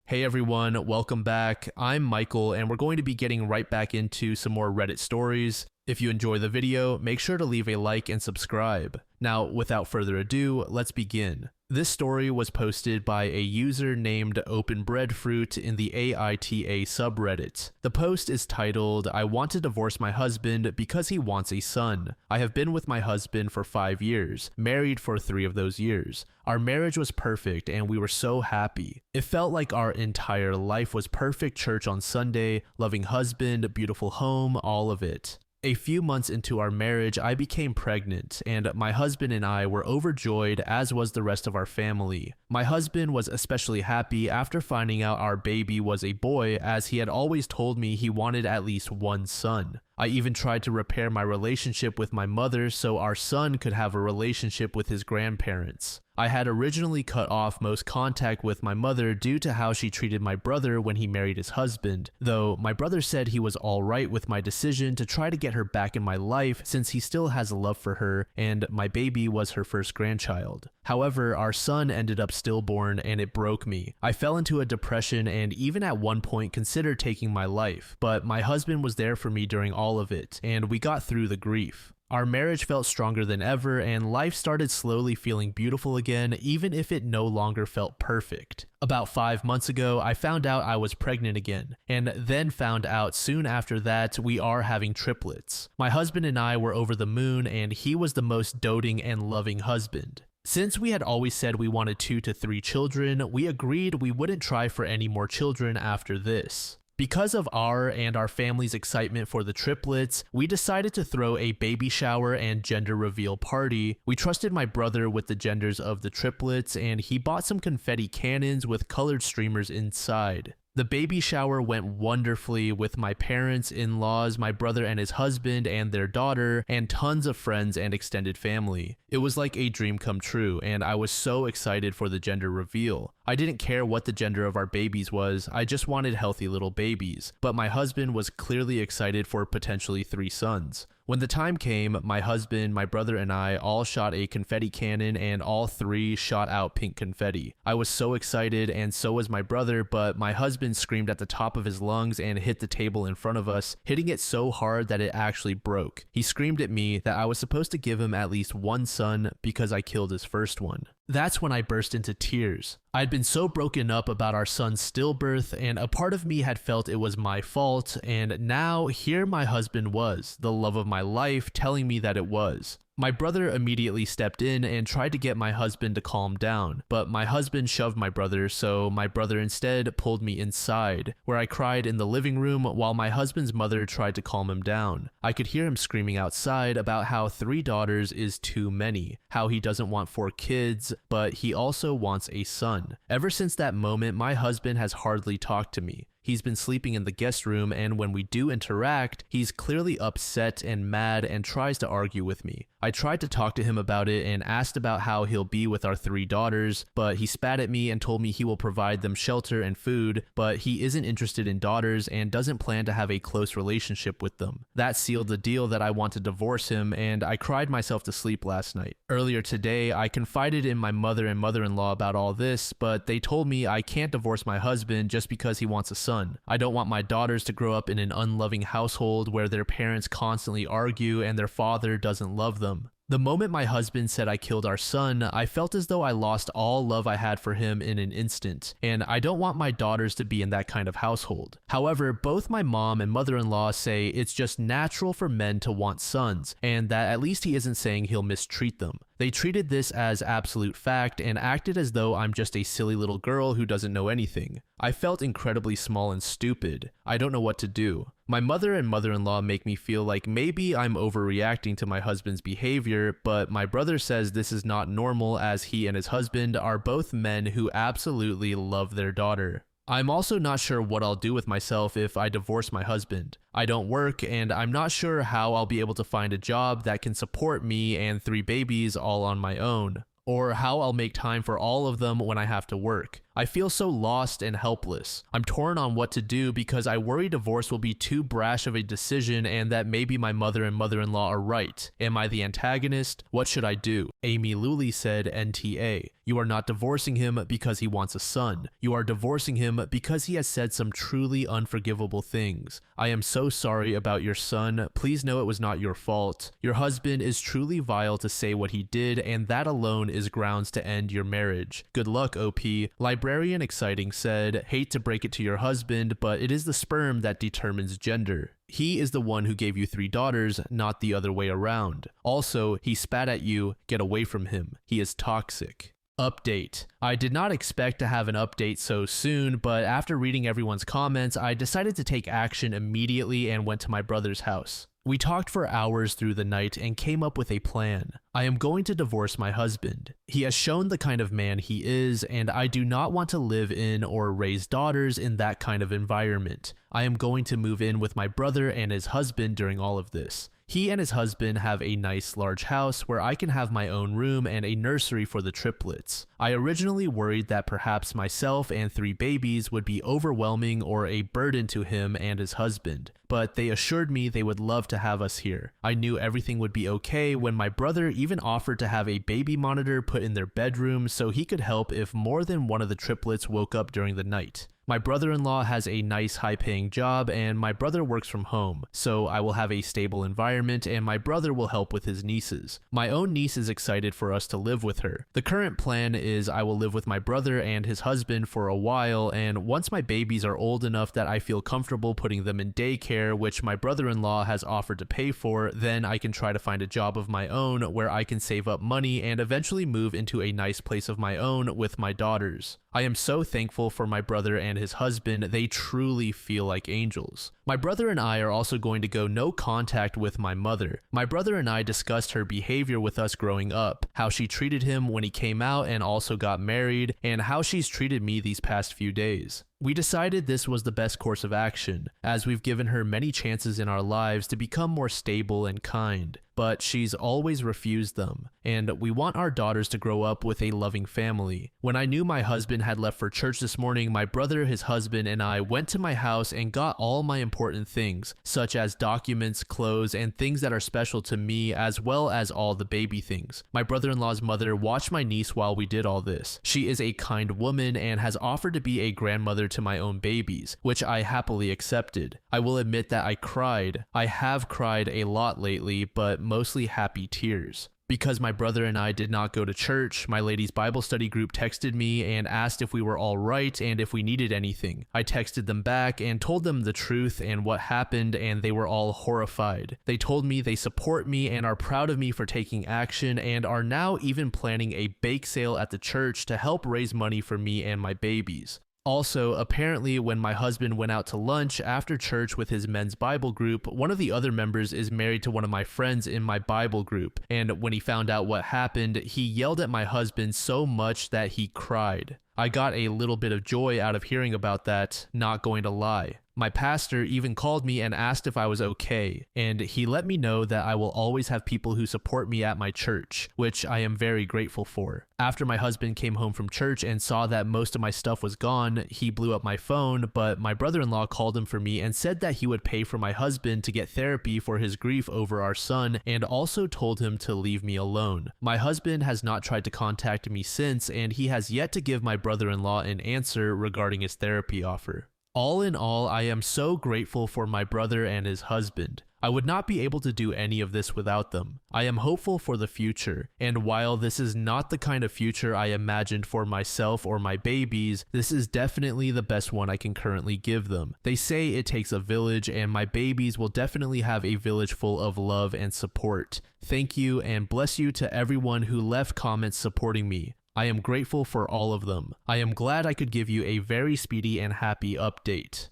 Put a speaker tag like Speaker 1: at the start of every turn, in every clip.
Speaker 1: Hey everyone, welcome back. I'm Michael, and we're going to be getting right back into some more Reddit stories. If you enjoy the video, make sure to leave a like and subscribe. Now, without further ado, let's begin. This story was posted by a user named OpenBreadFruit in the AITA subreddit. The post is titled, "I want to divorce my husband because he wants a son. I have been with my husband for 5 years, married for 3 of those years. Our marriage was perfect and we were so happy. It felt like our entire life was perfect: church on Sunday, loving husband, beautiful home, all of it. A few months into our marriage, I became pregnant, and my husband and I were overjoyed, as was the rest of our family. My husband was especially happy after finding out our baby was a boy, as he had always told me he wanted at least one son. I even tried to repair my relationship with my mother so our son could have a relationship with his grandparents. I had originally cut off most contact with my mother due to how she treated my brother when he married his husband, though my brother said he was alright with my decision to try to get her back in my life since he still has a love for her and my baby was her first grandchild. However, our son ended up stillborn and it broke me. I fell into a depression and even at one point considered taking my life, but my husband was there for me during all of it, and we got through the grief. Our marriage felt stronger than ever, and life started slowly feeling beautiful again, even if it no longer felt perfect. About 5 months ago, I found out I was pregnant again, and then found out soon after that we are having triplets. My husband and I were over the moon, and he was the most doting and loving husband. Since we had always said we wanted 2 to 3 children, we agreed we wouldn't try for any more children after this. Because of our and our family's excitement for the triplets, we decided to throw a baby shower and gender reveal party. We trusted my brother with the genders of the triplets, and he bought some confetti cannons with colored streamers inside. The baby shower went wonderfully with my parents, in-laws, my brother and his husband and their daughter, and tons of friends and extended family. It was like a dream come true, and I was so excited for the gender reveal. I didn't care what the gender of our babies was, I just wanted healthy little babies, but my husband was clearly excited for potentially 3 sons. When the time came, my husband, my brother, and I all shot a confetti cannon and all 3 shot out pink confetti. I was so excited and so was my brother, but my husband screamed at the top of his lungs and hit the table in front of us, hitting it so hard that it actually broke. He screamed at me that I was supposed to give him at least one son because I killed his first one. That's when I burst into tears. I'd been so broken up about our son's stillbirth, and a part of me had felt it was my fault, and now here my husband was, the love of my life, telling me that it was. My brother immediately stepped in and tried to get my husband to calm down, but my husband shoved my brother, so my brother instead pulled me inside, where I cried in the living room while my husband's mother tried to calm him down. I could hear him screaming outside about how 3 daughters is too many, how he doesn't want 4 kids, but he also wants a son. Ever since that moment, my husband has hardly talked to me. He's been sleeping in the guest room, and when we do interact, he's clearly upset and mad and tries to argue with me. I tried to talk to him about it and asked about how he'll be with our 3 daughters, but he spat at me and told me he will provide them shelter and food, but he isn't interested in daughters and doesn't plan to have a close relationship with them. That sealed the deal that I want to divorce him, and I cried myself to sleep last night. Earlier today, I confided in my mother and mother-in-law about all this, but they told me I can't divorce my husband just because he wants a son. I don't want my daughters to grow up in an unloving household where their parents constantly argue and their father doesn't love them. The moment my husband said I killed our son, I felt as though I lost all love I had for him in an instant, and I don't want my daughters to be in that kind of household. However, both my mom and mother-in-law say it's just natural for men to want sons, and that at least he isn't saying he'll mistreat them. They treated this as absolute fact and acted as though I'm just a silly little girl who doesn't know anything. I felt incredibly small and stupid. I don't know what to do. My mother and mother-in-law make me feel like maybe I'm overreacting to my husband's behavior, but my brother says this is not normal as he and his husband are both men who absolutely love their daughter. I'm also not sure what I'll do with myself if I divorce my husband. I don't work, and I'm not sure how I'll be able to find a job that can support me and 3 babies all on my own. or how I'll make time for all of them when I have to work. I feel so lost and helpless. I'm torn on what to do because I worry divorce will be too brash of a decision and that maybe my mother and mother-in-law are right. Am I the antagonist? What should I do? Amy Luley said, NTA. You are not divorcing him because he wants a son. You are divorcing him because he has said some truly unforgivable things. I am so sorry about your son. Please know it was not your fault. Your husband is truly vile to say what he did, and that alone is grounds to end your marriage. Good luck, OP. Librarian Exciting said, hate to break it to your husband, but it is the sperm that determines gender. He is the one who gave you 3 daughters, not the other way around. Also, he spat at you. Get away from him. He is toxic. Update. I did not expect to have an update so soon, but after reading everyone's comments, I decided to take action immediately and went to my brother's house. We talked for hours through the night and came up with a plan. I am going to divorce my husband. He has shown the kind of man he is, and I do not want to live in or raise daughters in that kind of environment. I am going to move in with my brother and his husband during all of this. He and his husband have a nice large house where I can have my own room and a nursery for the triplets. I originally worried that perhaps myself and 3 babies would be overwhelming or a burden to him and his husband, but they assured me they would love to have us here. I knew everything would be okay when my brother even offered to have a baby monitor put in their bedroom so he could help if more than one of the triplets woke up during the night. My brother-in-law has a nice high-paying job and my brother works from home, so I will have a stable environment and my brother will help with his nieces. My own niece is excited for us to live with her. The current plan is I will live with my brother and his husband for a while, and once my babies are old enough that I feel comfortable putting them in daycare, which my brother-in-law has offered to pay for, then I can try to find a job of my own where I can save up money and eventually move into a nice place of my own with my daughters. I am so thankful for my brother and his husband. They truly feel like angels. My brother and I are also going to go no contact with my mother. My brother and I discussed her behavior with us growing up, how she treated him when he came out and also got married, and how she's treated me these past few days. We decided this was the best course of action, as we've given her many chances in our lives to become more stable and kind, but she's always refused them, and we want our daughters to grow up with a loving family. When I knew my husband had left for church this morning, my brother, his husband, and I went to my house and got all my important things, such as documents, clothes, and things that are special to me, as well as all the baby things. My brother-in-law's mother watched my niece while we did all this. She is a kind woman and has offered to be a grandmother to my own babies, which I happily accepted. I will admit that I cried. I have cried a lot lately, but mostly happy tears. Because my brother and I did not go to church, my ladies' Bible study group texted me and asked if we were all right and if we needed anything. I texted them back and told them the truth and what happened, and they were all horrified. They told me they support me and are proud of me for taking action and are now even planning a bake sale at the church to help raise money for me and my babies. Also, apparently when my husband went out to lunch after church with his men's Bible group, one of the other members is married to one of my friends in my Bible group, and when he found out what happened, he yelled at my husband so much that he cried. I got a little bit of joy out of hearing about that, not going to lie. My pastor even called me and asked if I was okay, and he let me know that I will always have people who support me at my church, which I am very grateful for. After my husband came home from church and saw that most of my stuff was gone, he blew up my phone, but my brother-in-law called him for me and said that he would pay for my husband to get therapy for his grief over our son, and also told him to leave me alone. My husband has not tried to contact me since, and he has yet to give my brother-in-law an answer regarding his therapy offer. All in all, I am so grateful for my brother and his husband. I would not be able to do any of this without them. I am hopeful for the future, and while this is not the kind of future I imagined for myself or my babies, this is definitely the best one I can currently give them. They say it takes a village, and my babies will definitely have a village full of love and support. Thank you, and bless you to everyone who left comments supporting me. I am grateful for all of them. I am glad I could give you a very speedy and happy update.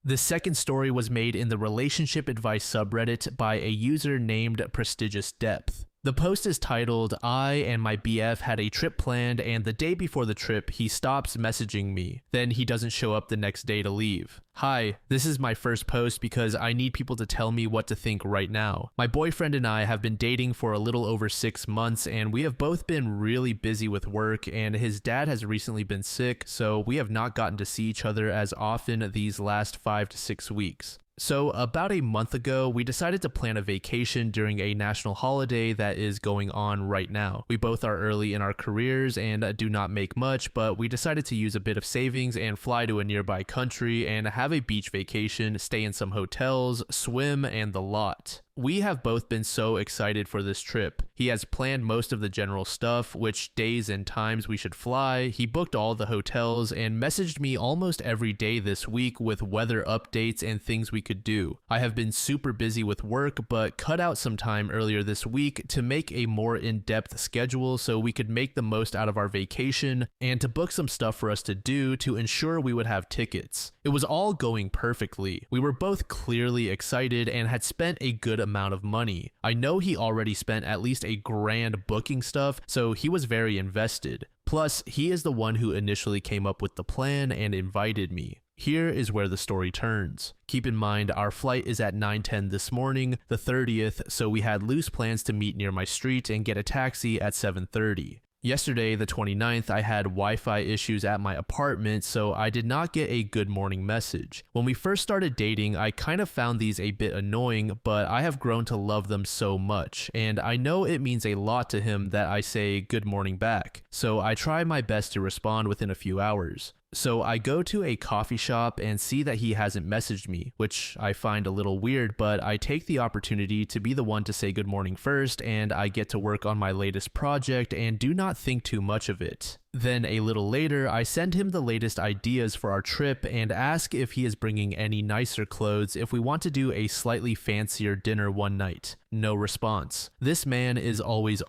Speaker 1: The second story was made in the relationship advice subreddit by a user named Prestigious Depth. The post is titled, "I and my BF had a trip planned and the day before the trip he stops messaging me. Then he doesn't show up the next day to leave. Hi, this is my first post because I need people to tell me what to think right now. My boyfriend and I have been dating for a little over 6 months and we have both been really busy with work, and his dad has recently been sick, so we have not gotten to see each other as often these last 5 to 6 weeks. So about a month ago, we decided to plan a vacation during a national holiday that is going on right now. We both are early in our careers and do not make much, but we decided to use a bit of savings and fly to a nearby country and have a beach vacation, stay in some hotels, swim, and the lot. We have both been so excited for this trip. He has planned most of the general stuff, which days and times we should fly. He booked all the hotels and messaged me almost every day this week with weather updates and things we could do. I have been super busy with work, but cut out some time earlier this week to make a more in-depth schedule so we could make the most out of our vacation and to book some stuff for us to do to ensure we would have tickets. It was all going perfectly. We were both clearly excited and had spent a good amount of money. I know he already spent at least $1,000 booking stuff, so he was very invested. Plus, he is the one who initially came up with the plan and invited me. Here is where the story turns. Keep in mind, our flight is at 9:10 this morning, the 30th, so we had loose plans to meet near my street and get a taxi at 7:30. Yesterday, the 29th, I had Wi-Fi issues at my apartment, so I did not get a good morning message. When we first started dating, I kind of found these a bit annoying, but I have grown to love them so much, and I know it means a lot to him that I say good morning back, so I try my best to respond within a few hours. So I go to a coffee shop and see that he hasn't messaged me, which I find a little weird, but I take the opportunity to be the one to say good morning first, and I get to work on my latest project and do not think too much of it. Then a little later, I send him the latest ideas for our trip and ask if he is bringing any nicer clothes if we want to do a slightly fancier dinner one night. No response. This man is always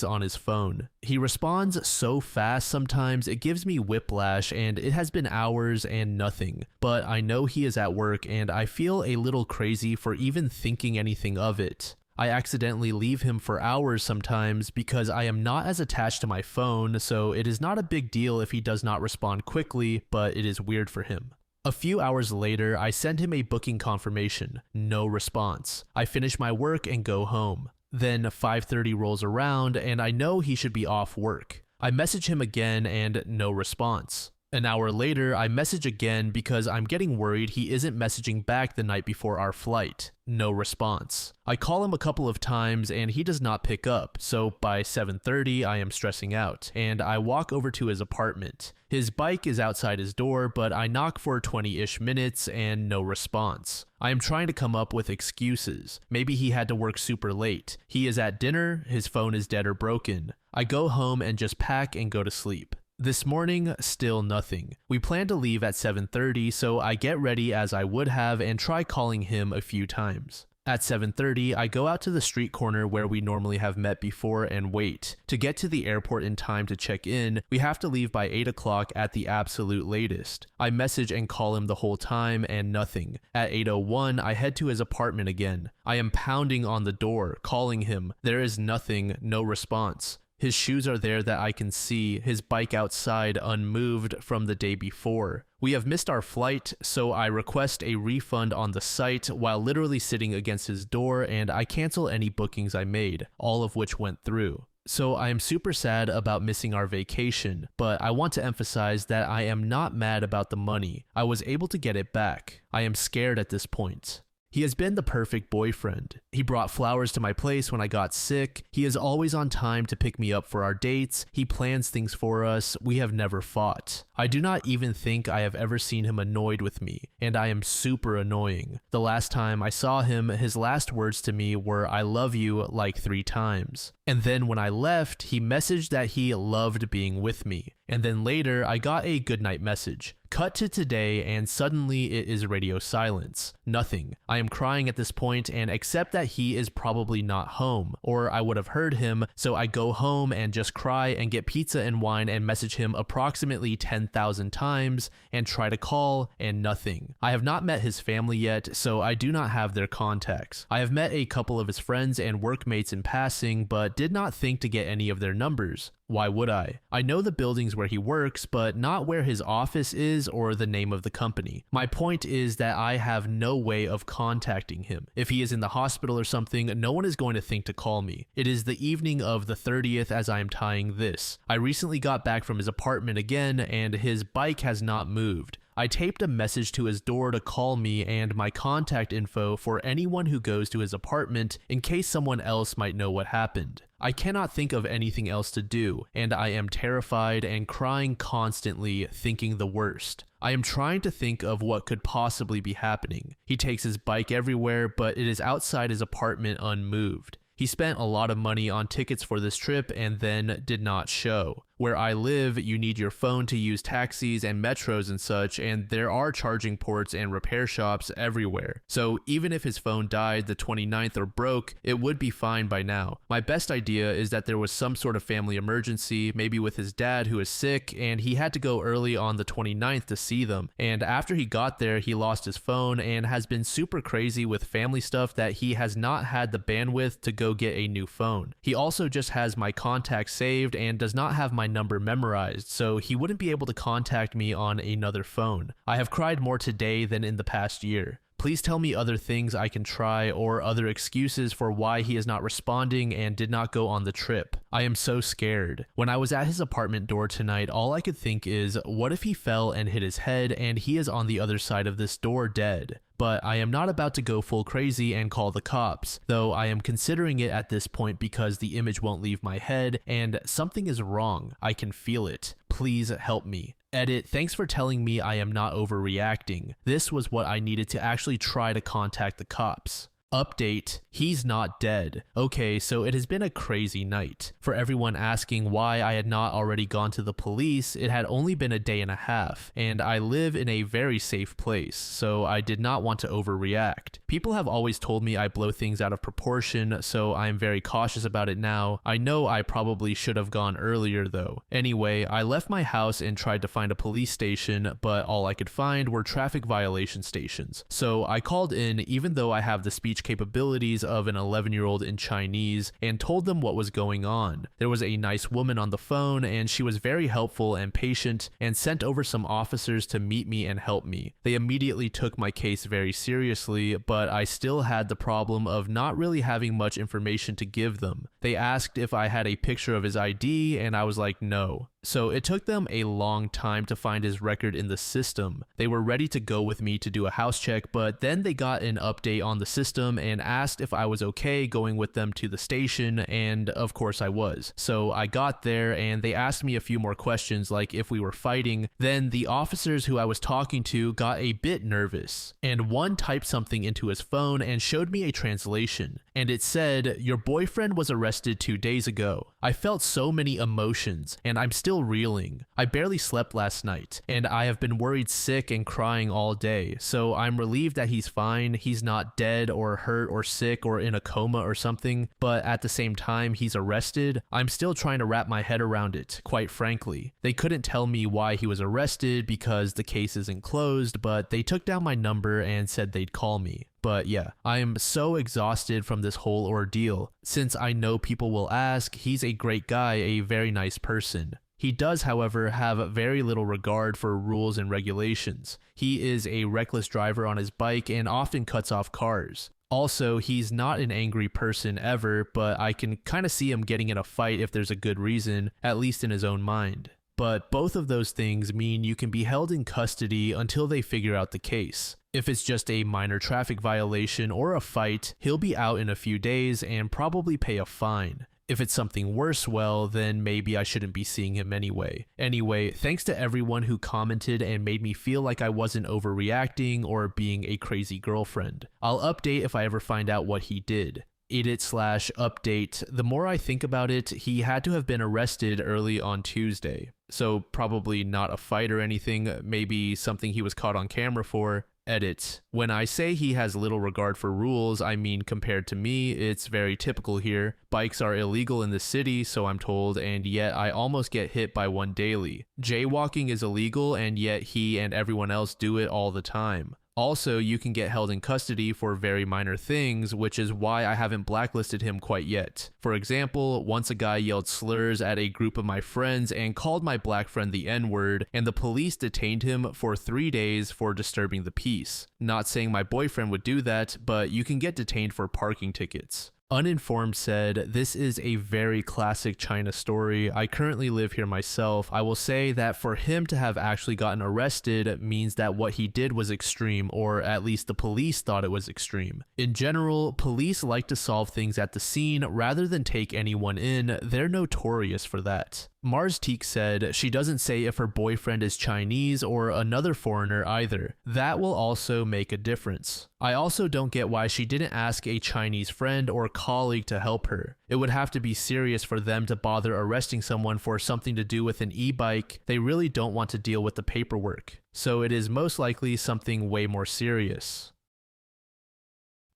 Speaker 1: on his phone. He responds so fast sometimes it gives me whiplash, and it has been hours and nothing. But I know he is at work and I feel a little crazy for even thinking anything of it. I accidentally leave him for hours sometimes because I am not as attached to my phone, so it is not a big deal if he does not respond quickly, but it is weird for him. A few hours later, I send him a booking confirmation. No response. I finish my work and go home. Then 5:30 rolls around and I know he should be off work. I message him again and no response. An hour later, I message again because I'm getting worried he isn't messaging back the night before our flight. No response. I call him a couple of times and he does not pick up, so by 7:30 I am stressing out, and I walk over to his apartment. His bike is outside his door, but I knock for 20-ish minutes and no response. I am trying to come up with excuses. Maybe he had to work super late. He is at dinner, his phone is dead or broken. I go home and just pack and go to sleep. This morning, still nothing. We plan to leave at 7:30, so I get ready as I would have and try calling him a few times. At 7:30, I go out to the street corner where we normally have met before and wait. To get to the airport in time to check in, we have to leave by 8 o'clock at the absolute latest. I message and call him the whole time and nothing. At 8:01, I head to his apartment again. I am pounding on the door, calling him. There is nothing, no response. His shoes are there that I can see, his bike outside unmoved from the day before. We have missed our flight, so I request a refund on the site while literally sitting against his door, and I cancel any bookings I made, all of which went through. So I am super sad about missing our vacation, but I want to emphasize that I am not mad about the money. I was able to get it back. I am scared at this point. He has been the perfect boyfriend. He brought flowers to my place when I got sick. He is always on time to pick me up for our dates. He plans things for us. We have never fought. I do not even think I have ever seen him annoyed with me, and I am super annoying. The last time I saw him, his last words to me were "I love you" like 3 times. And then when I left, he messaged that he loved being with me. And then later, I got a goodnight message. Cut to today, and suddenly it is radio silence. Nothing. I am crying at this point and accept that he is probably not home, or I would have heard him, so I go home and just cry and get pizza and wine and message him approximately 10,000 times and try to call, and nothing. I have not met his family yet, so I do not have their contacts. I have met a couple of his friends and workmates in passing, but did not think to get any of their numbers. Why would I? I know the buildings where he works, but not where his office is or the name of the company. My point is that I have no way of contacting him. If he is in the hospital or something, no one is going to think to call me. It is the evening of the 30th as I am tying this. I recently got back from his apartment again, and his bike has not moved. I taped a message to his door to call me and my contact info for anyone who goes to his apartment in case someone else might know what happened. I cannot think of anything else to do, and I am terrified and crying constantly, thinking the worst. I am trying to think of what could possibly be happening. He takes his bike everywhere, but it is outside his apartment unmoved. He spent a lot of money on tickets for this trip and then did not show. Where I live, you need your phone to use taxis and metros and such, and there are charging ports and repair shops everywhere. So even if his phone died the 29th or broke, it would be fine by now. My best idea is that there was some sort of family emergency, maybe with his dad who is sick, and he had to go early on the 29th to see them. And after he got there, he lost his phone and has been super crazy with family stuff that he has not had the bandwidth to go get a new phone. He also just has my contacts saved and does not have my number memorized, so he wouldn't be able to contact me on another phone. I have cried more today than in the past year. Please tell me other things I can try or other excuses for why he is not responding and did not go on the trip. I am so scared. When I was at his apartment door tonight, all I could think is, what if he fell and hit his head and he is on the other side of this door dead? But I am not about to go full crazy and call the cops, though I am considering it at this point because the image won't leave my head and something is wrong. I can feel it. Please help me. Edit, thanks for telling me I am not overreacting. This was what I needed to actually try to contact the cops. Update, he's not dead. Okay, so it has been a crazy night. For everyone asking why I had not already gone to the police, it had only been a day and a half, and I live in a very safe place, so I did not want to overreact. People have always told me I blow things out of proportion, so I am very cautious about it now. I know I probably should have gone earlier though. Anyway, I left my house and tried to find a police station, but all I could find were traffic violation stations. So I called in, even though I have the speech capabilities of an 11-year-old in Chinese, and told them what was going on. There was a nice woman on the phone, and she was very helpful and patient, and sent over some officers to meet me and help me. They immediately took my case very seriously, but I still had the problem of not really having much information to give them. They asked if I had a picture of his ID, and I was like, no. So it took them a long time to find his record in the system. They were ready to go with me to do a house check, but then they got an update on the system and asked if I was okay going with them to the station, and of course I was. So I got there and they asked me a few more questions like if we were fighting. Then the officers who I was talking to got a bit nervous, and one typed something into his phone and showed me a translation. And it said, "Your boyfriend was arrested 2 days ago." I felt so many emotions, and I'm still reeling. I barely slept last night, and I have been worried sick and crying all day, so I'm relieved that he's fine. He's not dead or hurt or sick or in a coma or something, but at the same time he's arrested. I'm still trying to wrap my head around it, quite frankly. They couldn't tell me why he was arrested because the case isn't closed, but they took down my number and said they'd call me. But yeah, I am so exhausted from this whole ordeal. Since I know people will ask, he's a great guy, a very nice person. He does, however, have very little regard for rules and regulations. He is a reckless driver on his bike and often cuts off cars. Also, he's not an angry person ever, but I can kind of see him getting in a fight if there's a good reason, at least in his own mind. But both of those things mean you can be held in custody until they figure out the case. If it's just a minor traffic violation or a fight, he'll be out in a few days and probably pay a fine. If it's something worse, well, then maybe I shouldn't be seeing him anyway. Anyway, thanks to everyone who commented and made me feel like I wasn't overreacting or being a crazy girlfriend. I'll update if I ever find out what he did. edit/update. The more I think about it, he had to have been arrested early on Tuesday. So probably not a fight or anything, maybe something he was caught on camera for. Edit. When I say he has little regard for rules, I mean compared to me, it's very typical here. Bikes are illegal in the city, so I'm told, and yet I almost get hit by one daily. Jaywalking is illegal, and yet he and everyone else do it all the time. Also, you can get held in custody for very minor things, which is why I haven't blacklisted him quite yet. For example, once a guy yelled slurs at a group of my friends and called my black friend the N-word, and the police detained him for 3 days for disturbing the peace. Not saying my boyfriend would do that, but you can get detained for parking tickets. Uninformed said, this is a very classic China story. I currently live here myself. I will say that for him to have actually gotten arrested means that what he did was extreme, or at least the police thought it was extreme. In general, police like to solve things at the scene rather than take anyone in. They're notorious for that. Mars Teak said she doesn't say if her boyfriend is Chinese or another foreigner either. That will also make a difference. I also don't get why she didn't ask a Chinese friend or colleague to help her. It would have to be serious for them to bother arresting someone for something to do with an e-bike. They really don't want to deal with the paperwork. So it is most likely something way more serious.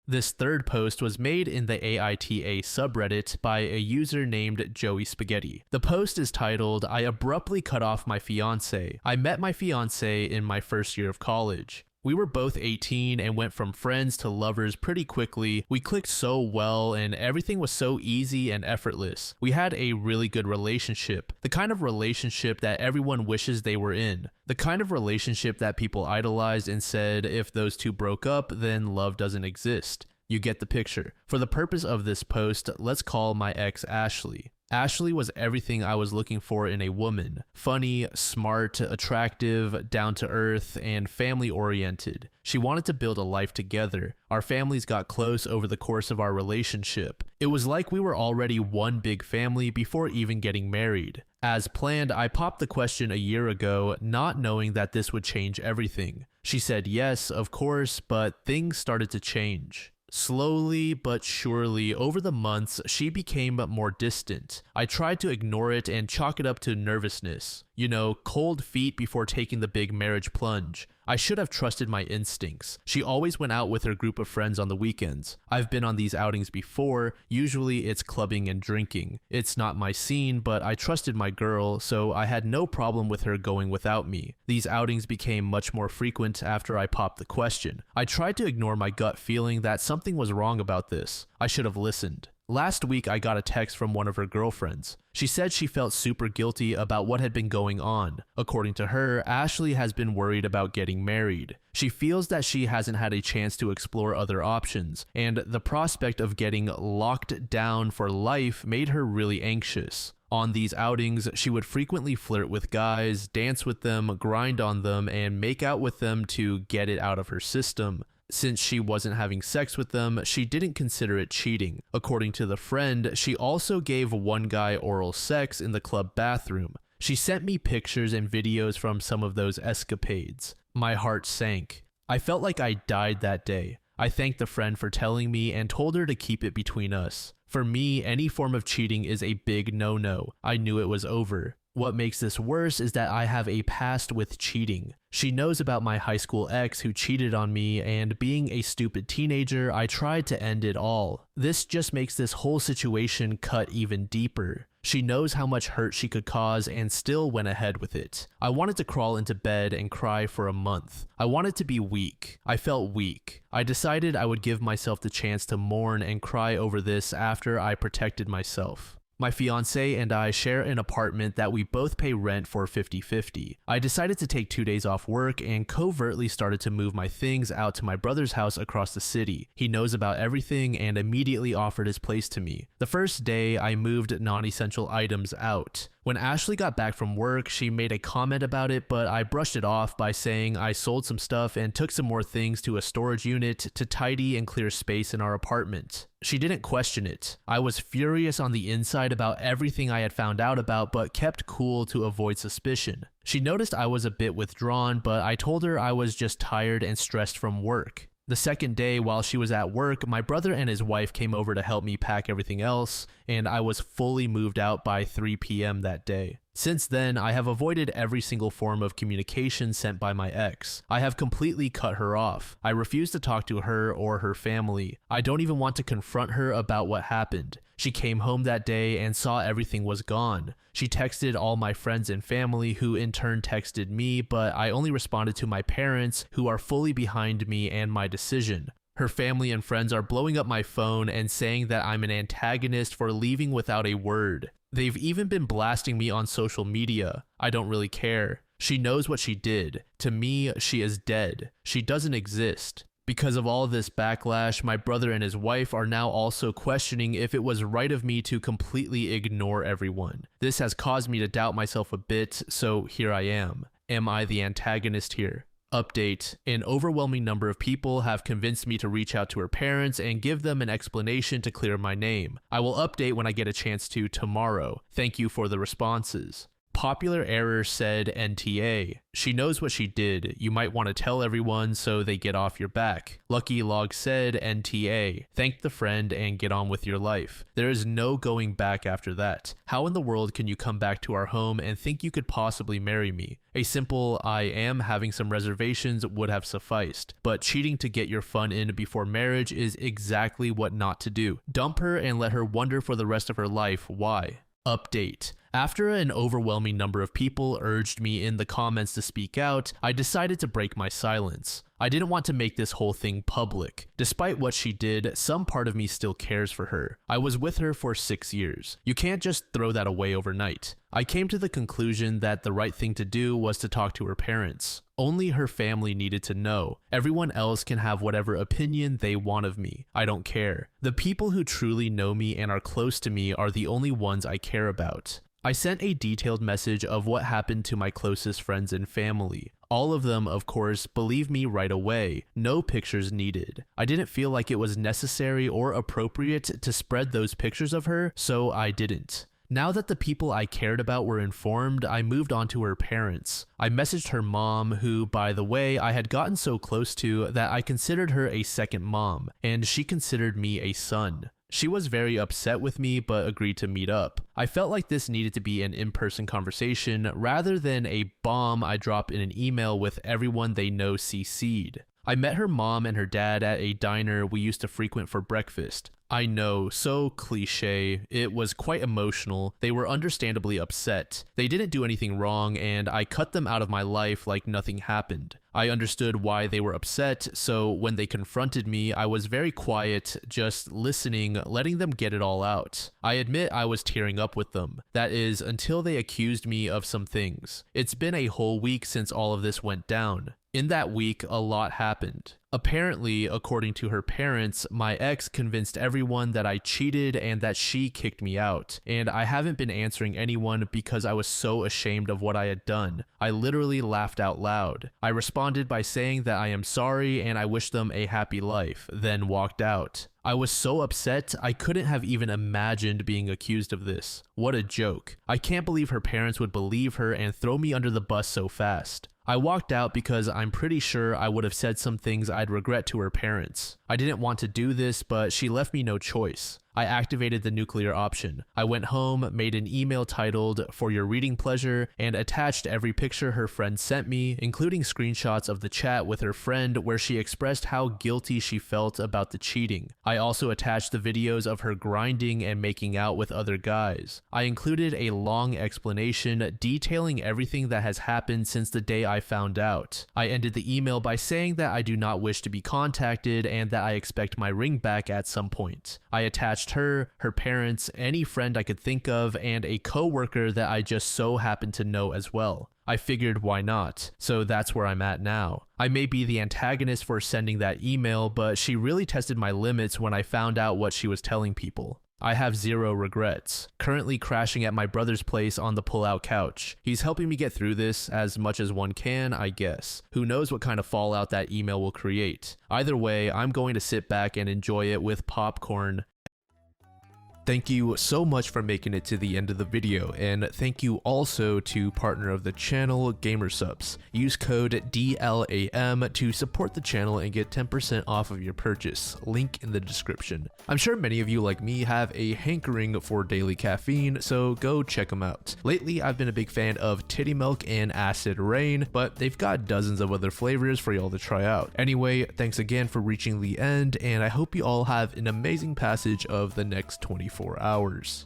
Speaker 1: This third post was made in the AITA subreddit by a user named Joey Spaghetti. The post is titled, I abruptly cut off my fiance. I met my fiance in my first year of college. We were both 18 and went from friends to lovers pretty quickly. We clicked so well and everything was so easy and effortless. We had a really good relationship, the kind of relationship that everyone wishes they were in. The kind of relationship that people idolized and said if those two broke up, then love doesn't exist. You get the picture. For the purpose of this post, let's call my ex Ashley. Ashley was everything I was looking for in a woman. Funny, smart, attractive, down-to-earth, and family-oriented. She wanted to build a life together. Our families got close over the course of our relationship. It was like we were already one big family before even getting married. As planned, I popped the question a year ago, not knowing that this would change everything. She said yes, of course, but things started to change. Slowly but surely, over the months, she became more distant. I tried to ignore it and chalk it up to nervousness. You know, cold feet before taking the big marriage plunge. I should have trusted my instincts. She always went out with her group of friends on the weekends. I've been on these outings before. Usually it's clubbing and drinking. It's not my scene, but I trusted my girl, so I had no problem with her going without me. These outings became much more frequent after I popped the question. I tried to ignore my gut feeling that something was wrong about this. I should have listened. Last week, I got a text from one of her girlfriends. She said she felt super guilty about what had been going on. According to her, Ashley has been worried about getting married. She feels that she hasn't had a chance to explore other options, and the prospect of getting locked down for life made her really anxious. On these outings, she would frequently flirt with guys, dance with them, grind on them, and make out with them to get it out of her system. Since she wasn't having sex with them, she didn't consider it cheating. According to the friend, she also gave one guy oral sex in the club bathroom. She sent me pictures and videos from some of those escapades. My heart sank. I felt like I died that day. I thanked the friend for telling me and told her to keep it between us. For me, any form of cheating is a big no-no. I knew it was over. What makes this worse is that I have a past with cheating. She knows about my high school ex who cheated on me, and being a stupid teenager, I tried to end it all. This just makes this whole situation cut even deeper. She knows how much hurt she could cause and still went ahead with it. I wanted to crawl into bed and cry for a month. I wanted to be weak. I felt weak. I decided I would give myself the chance to mourn and cry over this after I protected myself. My fiance and I share an apartment that we both pay rent for 50-50. I decided to take 2 days off work and covertly started to move my things out to my brother's house across the city. He knows about everything and immediately offered his place to me. The first day, I moved non-essential items out. When Ashley got back from work, she made a comment about it, but I brushed it off by saying I sold some stuff and took some more things to a storage unit to tidy and clear space in our apartment. She didn't question it. I was furious on the inside about everything I had found out about, but kept cool to avoid suspicion. She noticed I was a bit withdrawn, but I told her I was just tired and stressed from work. The second day, while she was at work, my brother and his wife came over to help me pack everything else, and I was fully moved out by 3 p.m. that day. Since then, I have avoided every single form of communication sent by my ex. I have completely cut her off. I refuse to talk to her or her family. I don't even want to confront her about what happened. She came home that day and saw everything was gone. She texted all my friends and family, who in turn texted me, but I only responded to my parents, who are fully behind me and my decision. Her family and friends are blowing up my phone and saying that I'm an antagonist for leaving without a word. They've even been blasting me on social media. I don't really care. She knows what she did. To me, she is dead. She doesn't exist. Because of all this backlash, my brother and his wife are now also questioning if it was right of me to completely ignore everyone. This has caused me to doubt myself a bit, so here I am. Am I the antagonist here? Update: an overwhelming number of people have convinced me to reach out to her parents and give them an explanation to clear my name. I will update when I get a chance to tomorrow. Thank you for the responses. Popular Error said NTA. She knows what she did. You might want to tell everyone so they get off your back. Lucky Log said NTA. Thank the friend and get on with your life. There is no going back after that. How in the world can you come back to our home and think you could possibly marry me? A simple "I am having some reservations" would have sufficed. But cheating to get your fun in before marriage is exactly what not to do. Dump her and let her wonder for the rest of her life why. Update: after an overwhelming number of people urged me in the comments to speak out, I decided to break my silence. I didn't want to make this whole thing public. Despite what she did, some part of me still cares for her. I was with her for 6 years. You can't just throw that away overnight. I came to the conclusion that the right thing to do was to talk to her parents. Only her family needed to know. Everyone else can have whatever opinion they want of me. I don't care. The people who truly know me and are close to me are the only ones I care about. I sent a detailed message of what happened to my closest friends and family. All of them, of course, believed me right away. No pictures needed. I didn't feel like it was necessary or appropriate to spread those pictures of her, so I didn't. Now that the people I cared about were informed, I moved on to her parents. I messaged her mom, who, by the way, I had gotten so close to that I considered her a second mom, and she considered me a son. She was very upset with me, but agreed to meet up. I felt like this needed to be an in-person conversation rather than a bomb I drop in an email with everyone they know CC'd. I met her mom and her dad at a diner we used to frequent for breakfast. I know, so cliche. It was quite emotional. They were understandably upset. They didn't do anything wrong, and I cut them out of my life like nothing happened. I understood why they were upset, so when they confronted me, I was very quiet, just listening, letting them get it all out. I admit I was tearing up with them. That is, until they accused me of some things. It's been a whole week since all of this went down. In that week, a lot happened. Apparently, according to her parents, my ex convinced everyone that I cheated and that she kicked me out, and I haven't been answering anyone because I was so ashamed of what I had done. I literally laughed out loud. I responded by saying that I am sorry and I wish them a happy life, then walked out. I was so upset, I couldn't have even imagined being accused of this. What a joke. I can't believe her parents would believe her and throw me under the bus so fast. I walked out because I'm pretty sure I would have said some things I'd regret to her parents. I didn't want to do this, but she left me no choice. I activated the nuclear option. I went home, made an email titled "For Your Reading Pleasure," and attached every picture her friend sent me, including screenshots of the chat with her friend where she expressed how guilty she felt about the cheating. I also attached the videos of her grinding and making out with other guys. I included a long explanation detailing everything that has happened since the day I found out. I ended the email by saying that I do not wish to be contacted and that I expect my ring back at some point. I attached her parents, any friend I could think of, and a co-worker that I just so happened to know as well. I figured why not, so that's where I'm at now. I may be the antagonist for sending that email, but she really tested my limits when I found out what she was telling people. I have zero regrets. Currently crashing at my brother's place on the pull-out couch. He's helping me get through this as much as one can, I guess. Who knows what kind of fallout that email will create. Either way, I'm going to sit back and enjoy it with popcorn. Thank you so much for making it to the end of the video, and thank you also to partner of the channel, Gamersupps. Use code DLAM to support the channel and get 10% off of your purchase, link in the description. I'm sure many of you like me have a hankering for daily caffeine, so go check them out. Lately, I've been a big fan of Titty Milk and Acid Rain, but they've got dozens of other flavors for y'all to try out. Anyway, thanks again for reaching the end, and I hope you all have an amazing passage of the next 24 hours.